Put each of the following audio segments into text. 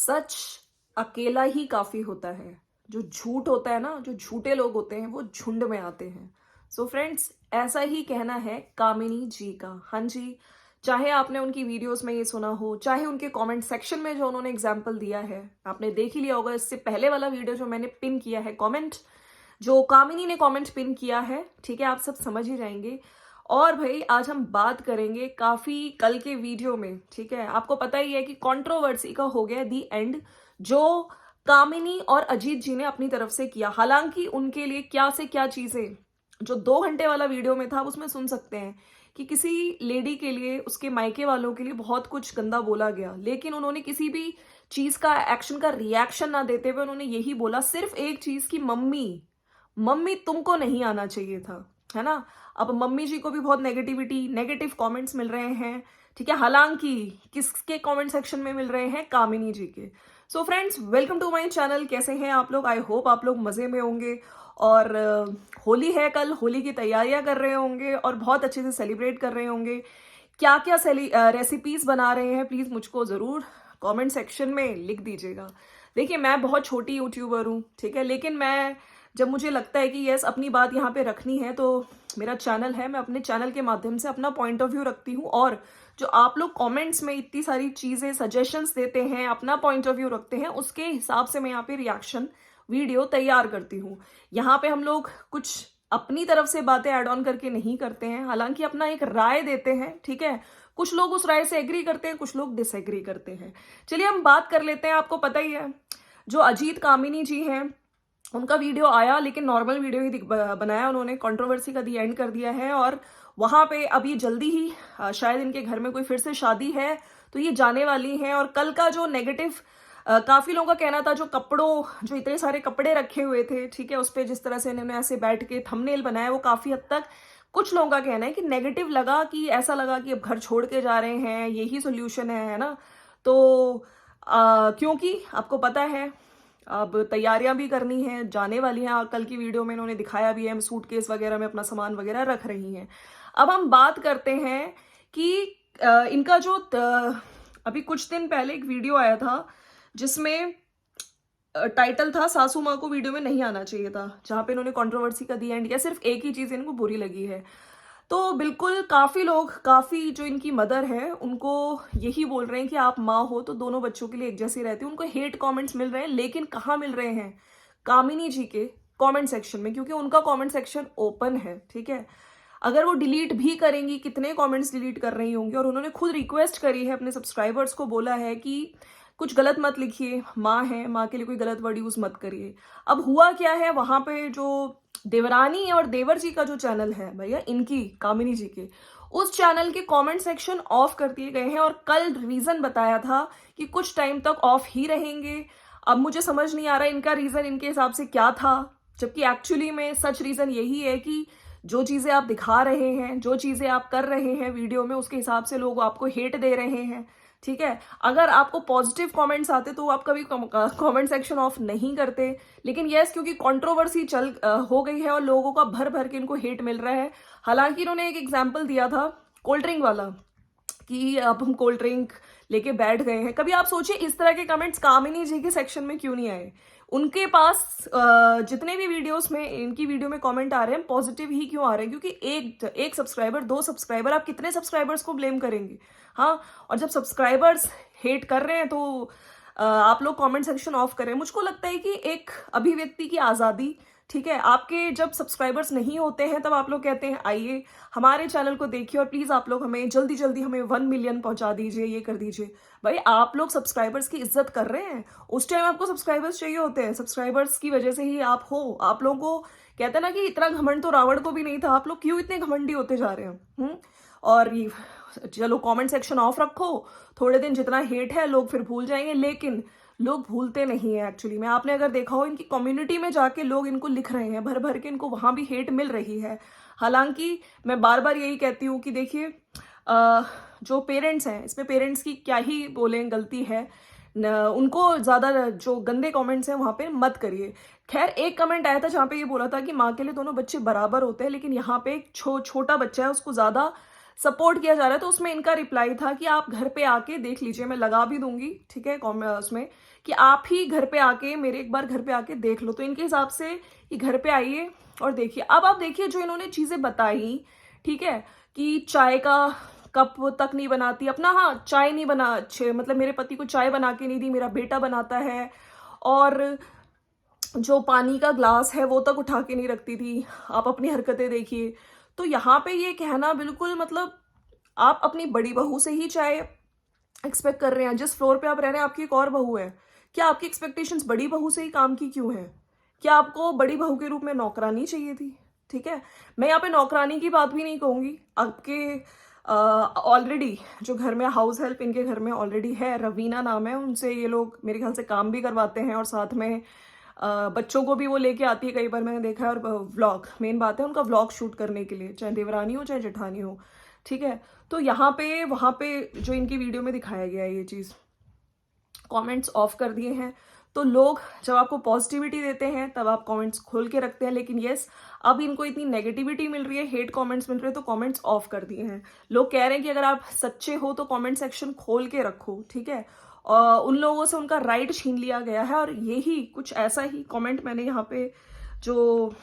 सच अकेला ही काफी होता है। जो झूठ होता है ना, जो झूठे लोग होते हैं वो झुंड में आते हैं। सो फ्रेंड्स, ऐसा ही कहना है कामिनी जी का। हाँ जी, चाहे आपने उनकी वीडियोस में ये सुना हो, चाहे उनके कमेंट सेक्शन में जो उन्होंने एग्जाम्पल दिया है, आपने देख ही लिया होगा। इससे पहले वाला वीडियो जो मैंने पिन किया है, कमेंट जो कामिनी ने कमेंट पिन किया है, ठीक है, आप सब समझ ही जाएंगे। और भाई आज हम बात करेंगे काफी कल के वीडियो में, ठीक है, आपको पता ही है कि कंट्रोवर्सी का हो गया दी एंड, जो कामिनी और अजीत जी ने अपनी तरफ से किया। हालांकि उनके लिए क्या से क्या चीजें जो 2 घंटे वाला वीडियो में था, आप उसमें सुन सकते हैं कि किसी लेडी के लिए, उसके मायके वालों के लिए बहुत कुछ गंदा बोला गया, लेकिन उन्होंने किसी भी चीज का, एक्शन का रिएक्शन ना देते हुए उन्होंने यही बोला सिर्फ एक चीज की, मम्मी मम्मी तुमको नहीं आना चाहिए था, है ना। अब मम्मी जी को भी बहुत नेगेटिव कमेंट्स मिल रहे हैं, ठीक है। हालांकि किसके कमेंट सेक्शन में मिल रहे हैं? कामिनी जी के। So friends, welcome to my channel. कैसे हैं आप लोग? आई होप आप लोग मजे में होंगे। और होली है कल, होली की तैयारियां कर रहे होंगे और बहुत अच्छे से सेलिब्रेट कर रहे होंगे। क्या क्या रेसिपीज बना रहे हैं, प्लीज मुझको जरूर कमेंट सेक्शन में लिख दीजिएगा। देखिए, मैं बहुत छोटी यूट्यूबर हूँ, ठीक है, लेकिन मैं जब मुझे लगता है कि यस अपनी बात यहाँ पे रखनी है, तो मेरा चैनल है, मैं अपने चैनल के माध्यम से अपना पॉइंट ऑफ व्यू रखती हूँ। और जो आप लोग कमेंट्स में इतनी सारी चीजें सजेशंस देते हैं, अपना पॉइंट ऑफ व्यू रखते हैं, उसके हिसाब से मैं यहाँ पे रिएक्शन वीडियो तैयार करती हूँ। यहाँ पे हम लोग कुछ अपनी तरफ से बातें ऐड ऑन करके नहीं करते हैं, हालांकि अपना एक राय देते हैं, ठीक है। कुछ लोग उस राय से एग्री करते हैं, कुछ लोग डिसएग्री करते हैं। चलिए हम बात कर लेते हैं। आपको पता ही है, जो अजीत कामिनी जी हैं, उनका वीडियो आया, लेकिन नॉर्मल वीडियो ही बनाया उन्होंने, कंट्रोवर्सी का दी एंड कर दिया है। और वहां पे अब ये जल्दी ही शायद इनके घर में कोई फिर से शादी है, तो ये जाने वाली हैं। और कल का जो नेगेटिव, काफी लोगों का कहना था, जो कपड़ों, जो इतने सारे कपड़े रखे हुए थे, ठीक है, उस पर जिस तरह से इन्होंने ऐसे बैठ के थंबनेल बनाया, वो काफी हद तक कुछ लोगों का कहना है कि नेगेटिव लगा, कि ऐसा लगा कि अब घर छोड़ के जा रहे हैं, यही सोल्यूशन है ना। तो क्योंकि आपको पता है अब तैयारियां भी करनी है, जाने वाली हैं। कल की वीडियो में इन्होंने दिखाया भी है, सूटकेस वगैरह में अपना सामान वगैरह रख रही हैं। अब हम बात करते हैं कि इनका जो अभी कुछ दिन पहले एक वीडियो आया था, जिसमें टाइटल था सासू माँ को वीडियो में नहीं आना चाहिए था, जहां पे इन्होंने कंट्रोवर्सी का दी एंड किया। सिर्फ एक ही चीज इनको बुरी लगी है। तो बिल्कुल काफी लोग, काफी जो इनकी मदर है, उनको यही बोल रहे हैं कि आप माँ हो तो दोनों बच्चों के लिए एक जैसी रहती है। उनको हेट कमेंट्स मिल रहे हैं, लेकिन कहाँ मिल रहे हैं? कामिनी जी के कमेंट सेक्शन में, क्योंकि उनका कमेंट सेक्शन ओपन है, ठीक है। अगर वो डिलीट भी करेंगी, कितने कमेंट्स डिलीट कर रही होंगी। और उन्होंने खुद रिक्वेस्ट करी है, अपने सब्सक्राइबर्स को बोला है कि कुछ गलत मत लिखिए, माँ है, माँ के लिए कोई गलत वर्ड यूज मत करिए। अब हुआ क्या है, वहां पे जो देवरानी और देवर जी का जो चैनल है भैया, इनकी कामिनी जी के, उस चैनल के कमेंट सेक्शन ऑफ कर दिए गए हैं। और कल रीजन बताया था कि कुछ टाइम तक ऑफ ही रहेंगे। अब मुझे समझ नहीं आ रहा इनका रीजन इनके हिसाब से क्या था, जबकि एक्चुअली में सच रीजन यही है कि जो चीजें आप दिखा रहे हैं, जो चीजें आप कर रहे हैं वीडियो में, उसके हिसाब से लोग आपको हेट दे रहे हैं, ठीक है। अगर आपको पॉजिटिव कमेंट्स आते तो आप कभी कमेंट सेक्शन ऑफ नहीं करते, लेकिन यस, क्योंकि कंट्रोवर्सी हो गई है और लोगों का भर भर के इनको हेट मिल रहा है। हालांकि इन्होंने एक एग्जाम्पल दिया था कोल्ड ड्रिंक वाला, कि अब हम कोल्ड ड्रिंक लेके बैठ गए हैं। कभी आप सोचिए इस तरह के कमेंट्स कामिनी जी के सेक्शन में क्यों नहीं आए? उनके पास जितने भी वीडियोस में, इनकी वीडियो में कमेंट आ रहे हैं, पॉजिटिव ही क्यों आ रहे हैं? क्योंकि एक सब्सक्राइबर, 2 सब्सक्राइबर, आप कितने सब्सक्राइबर्स को ब्लेम करेंगे? हाँ, और जब सब्सक्राइबर्स हेट कर रहे हैं तो आप लोग कमेंट सेक्शन ऑफ करें। मुझको लगता है कि एक अभिव्यक्ति की आज़ादी, ठीक है, आपके जब सब्सक्राइबर्स नहीं होते हैं तब आप लोग कहते हैं आइए हमारे चैनल को देखिए और प्लीज आप लोग हमें जल्दी जल्दी हमें 1 मिलियन पहुंचा दीजिए, ये कर दीजिए। भाई आप लोग सब्सक्राइबर्स की इज्जत कर रहे हैं, उस टाइम आपको सब्सक्राइबर्स चाहिए होते हैं, सब्सक्राइबर्स की वजह से ही आप हो। आप लोगों को कहते हैं ना कि इतना घमंड तो रावण को भी नहीं था, आप लोग क्यों इतने घमंडी होते जा रहे हैं? और चलो कमेंट सेक्शन ऑफ रखो, थोड़े दिन जितना हेट है लोग फिर भूल जाएंगे, लेकिन लोग भूलते नहीं है एक्चुअली में। आपने अगर देखा हो, इनकी कम्युनिटी में जाके लोग इनको लिख रहे हैं, भर भर के इनको वहां भी हेट मिल रही है। हालांकि मैं बार बार यही कहती हूँ कि देखिए, जो पेरेंट्स हैं, इसमें पेरेंट्स की क्या ही बोलें, गलती है उनको ज्यादा जो गंदे कमेंट्स हैं वहां पे मत करिए। खैर, एक कमेंट आया था जहां पे ये बोला था कि माँ के लिए दोनों बच्चे बराबर होते हैं, लेकिन यहाँ पे एक छोटा बच्चा है, उसको ज्यादा सपोर्ट किया जा रहा है। तो उसमें इनका रिप्लाई था कि आप घर पे आके देख लीजिए, मैं लगा भी दूंगी, ठीक है, उसमें कि आप ही घर पे आके मेरे एक बार घर पे आके देख लो। तो इनके हिसाब से ये घर पे आइए और देखिए। अब आप देखिए जो इन्होंने चीजें बताई, ठीक है, कि चाय का कप तक नहीं बनाती अपना, हाँ चाय नहीं बना अच्छे, मतलब मेरे पति को चाय बना के नहीं दी, मेरा बेटा बनाता है, और जो पानी का ग्लास है वो तक उठा के नहीं रखती थी। आप अपनी हरकतें देखिए। तो यहाँ पे ये कहना बिल्कुल, मतलब आप अपनी बड़ी बहू से ही चाहे एक्सपेक्ट कर रहे हैं, जिस फ्लोर पे आप रह रहे हैं आपकी एक और बहू है, क्या आपकी एक्सपेक्टेशंस बड़ी बहू से ही काम की क्यों है? क्या आपको बड़ी बहू के रूप में नौकरानी चाहिए थी? ठीक है, मैं यहाँ पे नौकरानी की बात भी नहीं कहूंगी। आपके ऑलरेडी जो घर में हाउस हेल्प इनके घर में ऑलरेडी है, रवीना नाम है, उनसे ये लोग मेरे ख्याल से काम भी करवाते हैं, और साथ में बच्चों को भी वो लेके आती है, कई बार मैंने देखा है। और व्लॉग, मेन बात है उनका व्लॉग शूट करने के लिए, चाहे देवरानी हो चाहे जेठानी हो, ठीक है। तो यहाँ पे वहाँ पे जो इनकी वीडियो में दिखाया गया है ये चीज़, कमेंट्स ऑफ कर दिए हैं। तो लोग जब आपको पॉजिटिविटी देते हैं तब आप कमेंट्स खोल के रखते हैं, लेकिन यस अब इनको इतनी नेगेटिविटी मिल रही है, हेट कमेंट्स मिल रहे हैं, तो कमेंट्स ऑफ कर दिए हैं। लोग कह रहे हैं कि अगर आप सच्चे हो तो कमेंट सेक्शन खोल के रखो, ठीक है। और उन लोगों से उनका राइट छीन लिया गया है, और यही कुछ ऐसा ही कमेंट मैंने यहाँ पे जो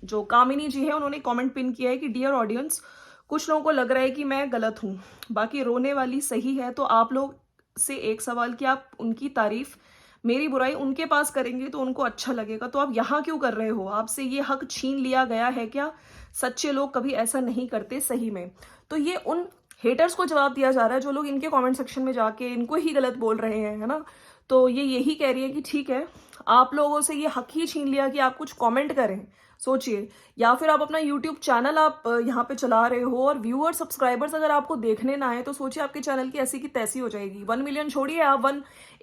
जो कामिनी जी है उन्होंने कमेंट पिन किया है कि डियर ऑडियंस, कुछ लोगों को लग रहा है कि मैं गलत हूँ, बाकी रोने वाली सही है। तो आप लोग से एक सवाल कि आप उनकी तारीफ, मेरी बुराई उनके पास करेंगे तो उनको अच्छा लगेगा, तो आप यहाँ क्यों कर रहे हो? आपसे ये हक छीन लिया गया है क्या? सच्चे लोग कभी ऐसा नहीं करते सही में। तो ये उन हेटर्स को जवाब दिया जा रहा है जो लोग इनके कमेंट सेक्शन में जाके इनको ही गलत बोल रहे हैं, है ना। तो ये यही कह रही है कि ठीक है, आप लोगों से ये हक ही छीन लिया कि आप कुछ कमेंट करें। सोचिए, या फिर आप अपना यूट्यूब चैनल आप यहाँ पे चला रहे हो, और व्यूअर सब्सक्राइबर्स अगर आपको देखने ना आए तो सोचिए आपके चैनल की ऐसी की तैसी हो जाएगी। 1 मिलियन छोड़िए, आप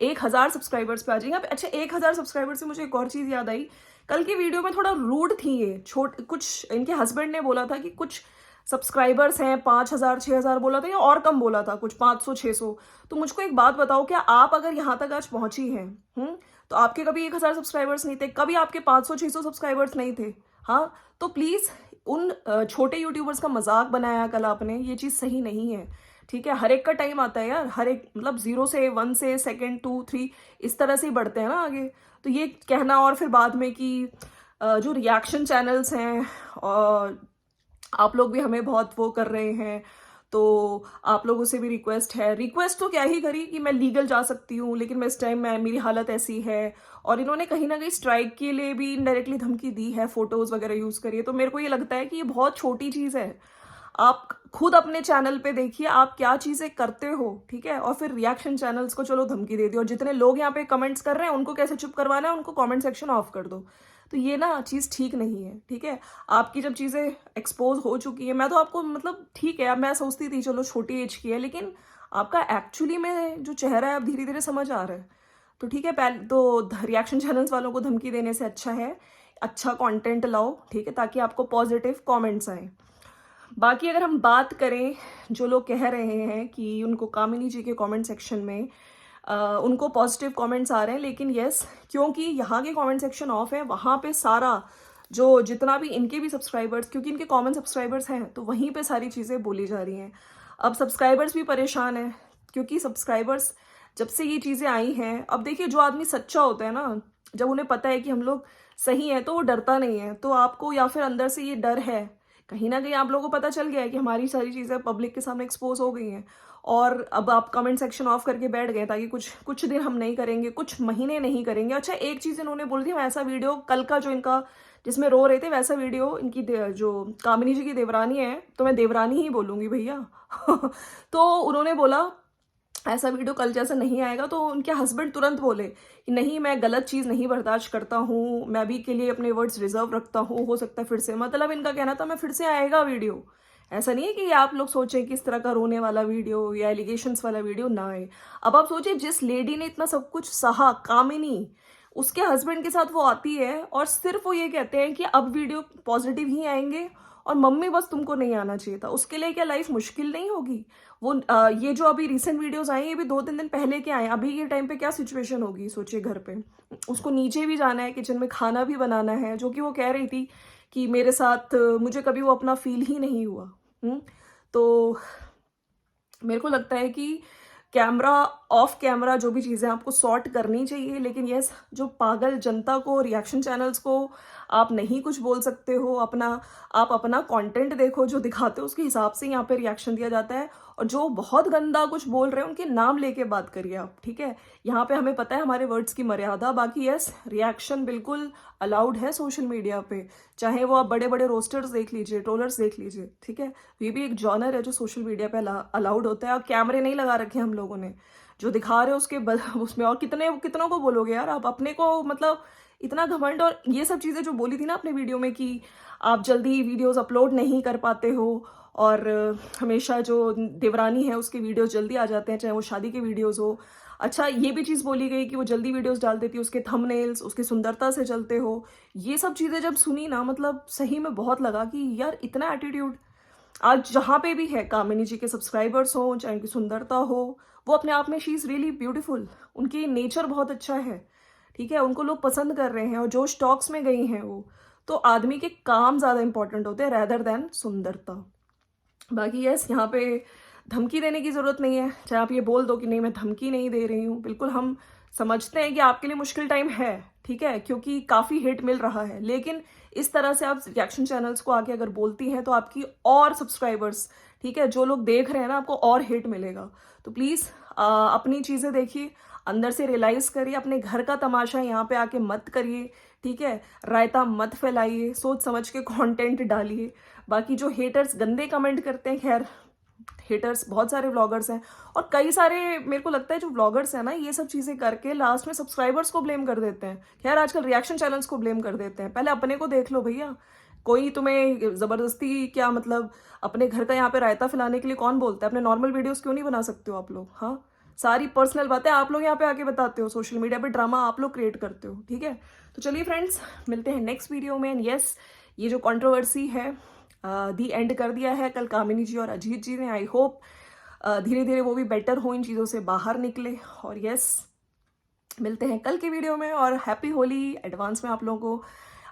1,000 सब्सक्राइबर्स पे आ जाएंगे आप। अच्छा, 1,000 सब्सक्राइबर्स से मुझे एक और चीज याद आई, कल की वीडियो में थोड़ा रूड थी ये, कुछ इनके हस्बैंड ने बोला था कि कुछ सब्सक्राइबर्स हैं 5,000 6,000 बोला था, या और कम बोला था, कुछ 500 600। तो मुझको एक बात बताओ, क्या आप अगर यहाँ तक आज पहुंची हैं, तो आपके कभी 1,000 सब्सक्राइबर्स नहीं थे, कभी आपके 500 600 सब्सक्राइबर्स नहीं थे? हाँ, तो प्लीज उन छोटे यूट्यूबर्स का मजाक बनाया कल आपने, ये चीज सही नहीं है, ठीक है। हर एक का टाइम आता है यार, हर एक, मतलब 0 से 1 से सेकंड 2 3 इस तरह से ही बढ़ते हैं ना आगे। तो ये कहना, और फिर बाद में कि जो रिएक्शन चैनल्स हैं और आप लोग भी हमें बहुत वो कर रहे हैं, तो आप लोगों से भी रिक्वेस्ट है, रिक्वेस्ट तो क्या ही करी कि मैं लीगल जा सकती हूँ, लेकिन मैं इस टाइम में मेरी हालत ऐसी है। और इन्होंने कहीं ना कहीं स्ट्राइक के लिए भी इनडायरेक्टली धमकी दी है, फोटोज वगैरह यूज करिए। तो मेरे को ये लगता है कि ये बहुत छोटी चीज है। आप खुद अपने चैनल पे देखिए आप क्या चीजें करते हो, ठीक है, और फिर रिएक्शन चैनल्स को चलो धमकी दे दी, और जितने लोग यहाँ पे कमेंट्स कर रहे हैं उनको कैसे चुप करवाना है, उनको कमेंट सेक्शन ऑफ कर दो। तो ये ना चीज ठीक नहीं है, ठीक है। आपकी जब चीजें एक्सपोज हो चुकी है, मैं तो आपको, मतलब ठीक है, अब मैं सोचती थी चलो छोटी एज की है, लेकिन आपका एक्चुअली में जो चेहरा है अब धीरे धीरे समझ आ रहा है। तो ठीक है, पहले तो रिएक्शन चैनल्स वालों को धमकी देने से अच्छा है अच्छा कंटेंट लाओ, ठीक है, ताकि आपको पॉजिटिव कमेंट्स आए। बाकी अगर हम बात करें, जो लोग कह रहे हैं कि उनको कामिनी जी के कमेंट सेक्शन में उनको पॉजिटिव कमेंट्स आ रहे हैं, लेकिन यस, क्योंकि यहाँ के कमेंट सेक्शन ऑफ है, वहाँ पे सारा जो जितना भी इनके भी सब्सक्राइबर्स, क्योंकि इनके कॉमन सब्सक्राइबर्स हैं, तो वहीं पे सारी चीज़ें बोली जा रही हैं। अब सब्सक्राइबर्स भी परेशान हैं, क्योंकि सब्सक्राइबर्स जब से ये चीज़ें आई हैं, अब देखिए जो आदमी सच्चा होता है ना, जब उन्हें पता है कि हम लोग सही हैं तो वो डरता नहीं है। तो आपको, या फिर अंदर से ये डर है, कहीं ना कहीं आप लोगों को पता चल गया है कि हमारी सारी चीज़ें पब्लिक के सामने एक्सपोज हो गई हैं, और अब आप कमेंट सेक्शन ऑफ करके बैठ गए ताकि कुछ दिन हम नहीं करेंगे, कुछ महीने नहीं करेंगे। अच्छा, एक चीज़ इन्होंने बोल दी, वैसा वीडियो कल का जो इनका जिसमें रो रहे थे, वैसा वीडियो इनकी जो कामिनी जी की देवरानी है, तो मैं देवरानी ही बोलूंगी भैया तो उन्होंने बोला ऐसा वीडियो कल जैसा नहीं आएगा। तो उनके हस्बैंड तुरंत बोले कि नहीं, मैं गलत चीज़ नहीं बर्दाश्त करता हूँ, मैं भी के लिए अपने वर्ड्स रिजर्व रखता हूँ, हो सकता है फिर से, मतलब इनका कहना था मैं फिर से आएगा वीडियो। ऐसा नहीं है कि आप लोग सोचें कि इस तरह का रोने वाला वीडियो या एलिगेशंस वाला वीडियो ना आए। अब आप सोचिए, जिस लेडी ने इतना सब कुछ सहा, कामिनी, उसके हस्बैंड के साथ वो आती है और सिर्फ वो ये कहते हैं कि अब वीडियो पॉजिटिव ही आएंगे, और मम्मी बस तुमको नहीं आना चाहिए था। उसके लिए क्या लाइफ मुश्किल नहीं होगी? वो ये जो अभी रिसेंट वीडियोस आई, ये भी 2-3 दिन पहले के आए, अभी के टाइम पे क्या सिचुएशन होगी सोचिए घर पे। उसको नीचे भी जाना है, किचन में खाना भी बनाना है, जो कि वो कह रही थी कि मेरे साथ मुझे कभी वो अपना फील ही नहीं हुआ। तो मेरे को लगता है कि कैमरा ऑफ कैमरा जो भी चीज़ें आपको सॉर्ट करनी चाहिए, लेकिन यस, जो पागल जनता को, रिएक्शन चैनल्स को आप नहीं कुछ बोल सकते हो। आप अपना कंटेंट देखो, जो दिखाते हो उसके हिसाब से यहाँ पे रिएक्शन दिया जाता है। और जो बहुत गंदा कुछ बोल रहे हैं उनके नाम लेके बात करिए आप, ठीक है। यहाँ पे हमें पता है हमारे वर्ड्स की मर्यादा। बाकी यस, रिएक्शन बिल्कुल अलाउड है सोशल मीडिया पे, चाहे वो आप बड़े बड़े रोस्टर्स देख लीजिए, ट्रोलर्स देख लीजिए, ठीक है। ये भी एक जॉनर है जो सोशल मीडिया पे अलाउड होता है। और कैमरे नहीं लगा रखे हम लोगों ने, जो दिखा रहे हो उसमें और कितनों को बोलोगे यार आप। अपने को मतलब इतना घमंड, और ये सब चीज़ें जो बोली थी ना अपने वीडियो में कि आप जल्दी वीडियोस अपलोड नहीं कर पाते हो, और हमेशा जो देवरानी है उसके वीडियोस जल्दी आ जाते हैं, चाहे वो शादी के वीडियोस हो। अच्छा, ये भी चीज़ बोली गई कि वो जल्दी वीडियोस डाल देती है, उसके थंबनेल्स उसकी सुंदरता से चलते हो। ये सब चीज़ें जब सुनी ना, मतलब सही में बहुत लगा कि यार इतना एटीट्यूड। आज जहाँ पे भी है, कामिनी जी के सब्सक्राइबर्स हो, चाहे उनकी सुंदरता हो, वो अपने आप में शी इज़ रियली ब्यूटीफुल, उनकी नेचर बहुत अच्छा है, ठीक है, उनको लोग पसंद कर रहे हैं और जो स्टॉक्स में गई हैं वो। तो आदमी के काम ज़्यादा इंपॉर्टेंट होते हैं रैदर देन सुंदरता। बाकी यस, यहाँ पे धमकी देने की ज़रूरत नहीं है। चाहे आप ये बोल दो कि नहीं मैं धमकी नहीं दे रही हूँ, बिल्कुल हम समझते हैं कि आपके लिए मुश्किल टाइम है, ठीक है, क्योंकि काफ़ी हिट मिल रहा है। लेकिन इस तरह से आप रिएक्शन चैनल्स को आके अगर बोलती हैं तो आपकी और सब्सक्राइबर्स, ठीक है, जो लोग देख रहे हैं ना, आपको और हिट मिलेगा। तो प्लीज़ अपनी चीज़ें देखिए, अंदर से रियलाइज़ करिए, अपने घर का तमाशा यहाँ पे आके मत करिए, ठीक है। रायता मत फैलाइए, सोच समझ के कंटेंट डालिए। बाकी जो हेटर्स गंदे कमेंट करते हैं, खैर हेटर्स बहुत सारे व्लॉगर्स हैं, और कई सारे मेरे को लगता है जो व्लॉगर्स हैं ना, ये सब चीज़ें करके लास्ट में सब्सक्राइबर्स को ब्लेम कर देते हैं। खैर आजकल रिएक्शन चैनल्स को ब्लेम कर देते हैं। पहले अपने को देख लो भैया, कोई तुम्हें ज़बरदस्ती क्या, मतलब अपने घर का यहाँ पे रायता फैलाने के लिए कौन बोलता है? अपने नॉर्मल वीडियोस क्यों नहीं बना सकते हो आप लोग? हाँ, सारी पर्सनल बातें आप लोग यहाँ पे आके बताते हो, सोशल मीडिया पे ड्रामा आप लोग क्रिएट करते हो, ठीक है। तो चलिए फ्रेंड्स, मिलते हैं नेक्स्ट वीडियो में। एंड यस, ये जो कंट्रोवर्सी है दी एंड कर दिया है कल कामिनी जी और अजीत जी ने। आई होप धीरे धीरे वो भी बेटर हो, इन चीज़ों से बाहर निकले। और यस, मिलते हैं कल की वीडियो में, और हैप्पी होली एडवांस में आप लोगों को।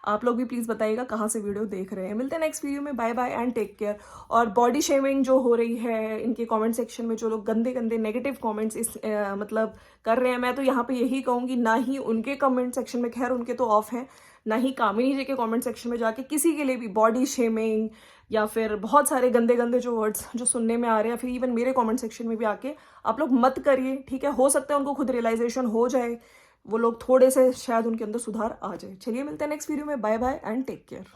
आप लोग भी प्लीज़ बताइएगा कहाँ से वीडियो देख रहे हैं। मिलते हैं नेक्स्ट वीडियो में, bye bye and take care. और बॉडी शेमिंग जो हो रही है इनके कमेंट सेक्शन में, जो लोग गंदे गंदे नेगेटिव कमेंट्स मतलब कर रहे हैं, मैं तो यहाँ पे यही कहूँगी, ना ही उनके कमेंट सेक्शन में, खैर उनके तो ऑफ हैं, ना ही कामिनी जी के कमेंट सेक्शन में जाके किसी के लिए भी बॉडी शेमिंग या फिर बहुत सारे गंदे गंदे जो वर्ड्स जो सुनने में आ रहे हैं, फिर इवन मेरे कमेंट सेक्शन में भी आके आप लोग मत करिए, ठीक है। हो सकता है उनको खुद रियलाइजेशन हो जाए, वो लोग थोड़े से शायद उनके अंदर सुधार आ जाए। चलिए मिलते हैं नेक्स्ट वीडियो में, bye bye and take care.